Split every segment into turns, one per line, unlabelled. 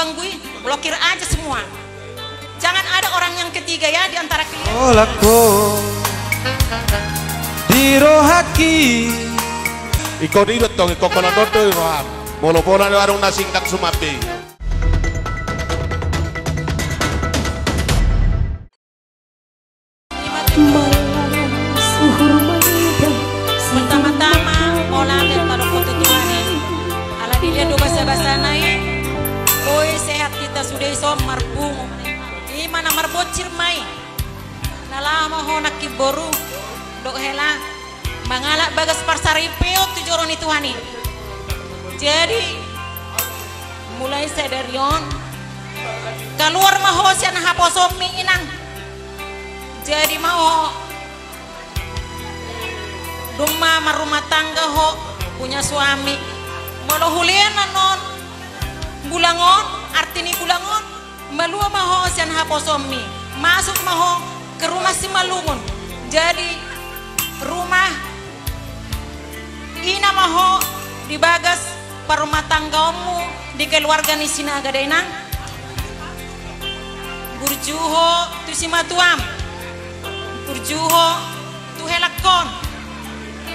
mengganggu, blokir aja semua. Jangan ada orang yang ketiga ya di antara kalian.
Oh lako dirohaki
Iko didot dong, iko kono dodo roham. Molo-molo ada warung nasi tak sumapi.
Pertama-tama mau lambat pada foto Tuhan. Ala dia do bahasa naik. Oi sehat kita sudah iso marbung. Di mana marbocir mai. Nalama ho nak kiboru. Dok hela mangalak bagas parsari peo tujuron itu hani. Jadi mulai sedarion keluar maho sian haposomi inang. Jadi mau rumah tangga ho punya suami malah hulian non gulangon artini gulangon malua maho sian haposomi masuk maho ke rumah si malungun. Jadi rumah ina maho dibagas parumah tanggamu di keluarga ni sinaga denang burjuho tu si matuam burjuho tu helakon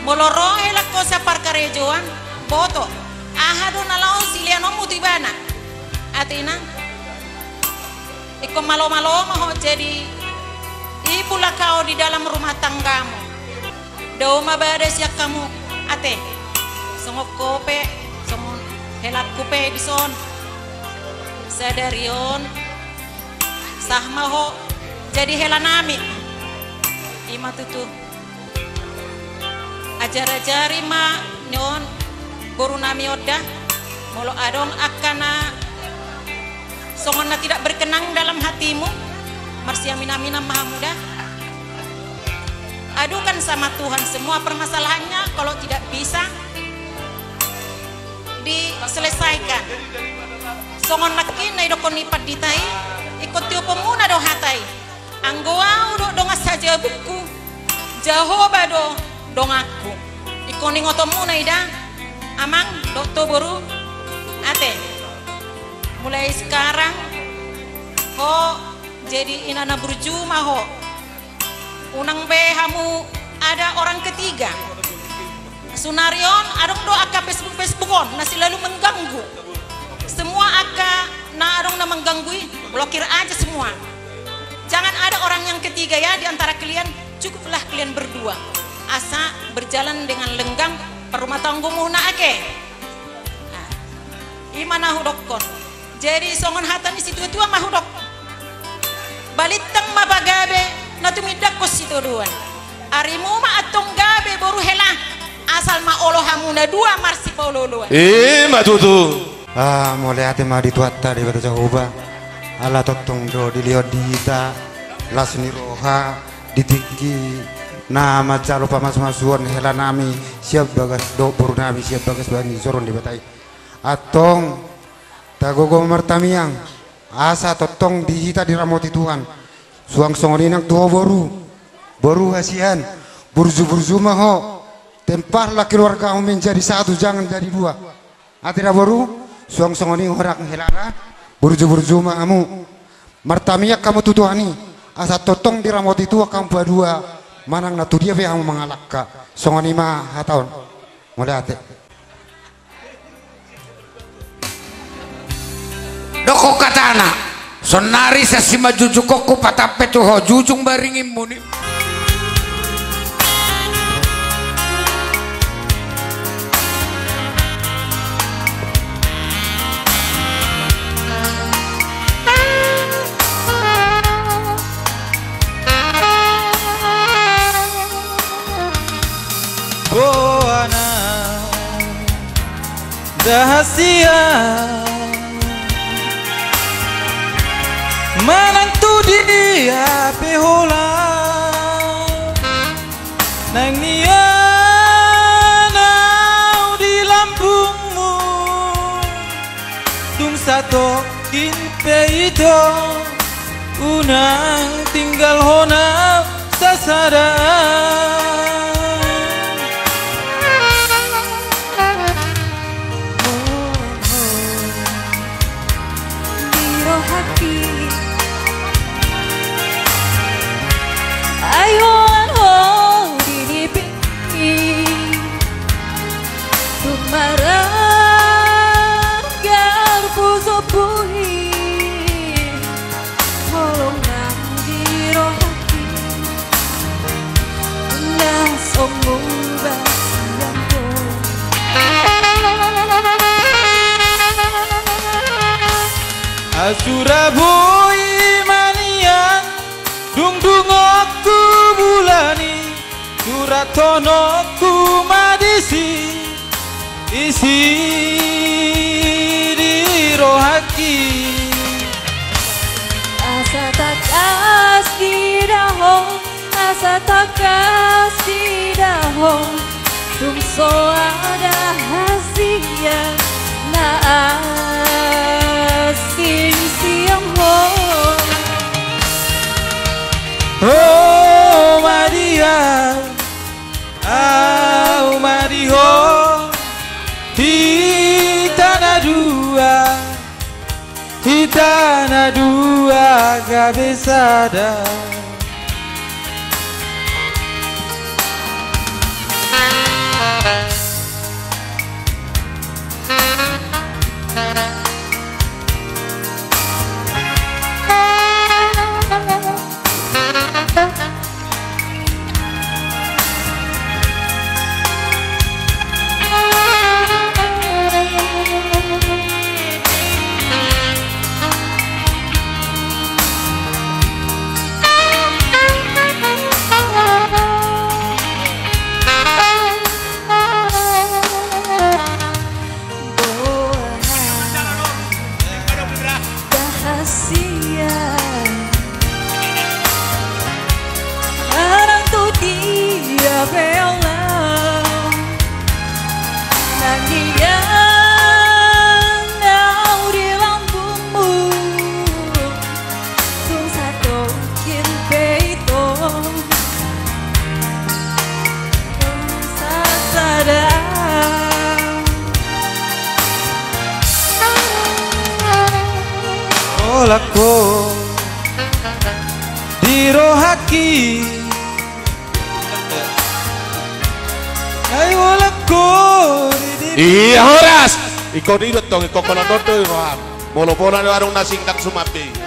moloro helakko sa parkarejoan boto ahado nalao siliano mutibana atina iko malo-malo maho jadi ibu lakau di dalam rumah tanggamu. Daw mabades yak kamu ate songok kope somon helat kope bison sadarion sahmaho jadi helanami ima tutu ajar-ajari ma nyon boru nami odah molo adong akana songonna tidak berkenang dalam hatimu marsiaminamina maha mudah. Adukan sama Tuhan semua permasalahannya, kalau tidak bisa diselesaikan. Songon nakin na idokon nipat ditai, ikut tiupo muna do hatai. Anggoa udo dongas saja buku, jahoba do dongaku. Ikoni ngoto muna ida, amang dokto boru, ate. Mulai sekarang, ho jadi inana berjuma ho. Unang behamu ada orang ketiga. Sunarion adong do aka Facebook-Facebookon nasi lalu mengganggu. Semua aka na adong na mengganggu, blokir aja semua. Jangan ada orang yang ketiga ya di antara kalian. Cukuplah kalian berdua. Asa berjalan dengan lenggang perumah tanggamu na ake. Nah, imana hudokkon. Jadi songon hatan isi tua-tua mah hudok. Balitang mabagabe na tumidakos itu duan arimu ma atong gabe boru hela asal ma olohamuna dua marsi pauloluan
Matutu
mulai ate ma dituatta di bata jahoba ala totong do dilihat dita lasni roha ditiki nama jalo pamas-masuan hela nami siap bagas do boru nami siap bagas bani soron di batai atong tagogo martamiang asa totong dihita di ramoti Tuhan suang songoninang tuho boru hasian burju maho tempahlah keluarga kamu menjadi satu jangan jadi dua atira boru suang songoning horak helara burju mahamu martamiak kamu tutuhani asa totong diramoti tua kamu dua manang natu dia yang mengalakka songonima hataon mulai ate
doko katana sonari sasima jujukoko patape tuho jujung baringin muni
Boana rahasia menantu dia pehola nang nianau di lambungmu tung satu kimpe itu unang tinggal hona sasaran
Tumarang garpu sopuhi Holong nang dirohaki Nah somu basiampo
Surabaya manian dung aku bulani suratono ku madisi isi dirohaki
asa takas didahong Tumso ada hasilnya na asin siang ho
Oh Maria Au Mariho Hitana dua cabeçada Lako dirohaki ayo lako
iya horas ikaw dito tong ikaw kono dodo roham molo pona warung nasing tak sumabi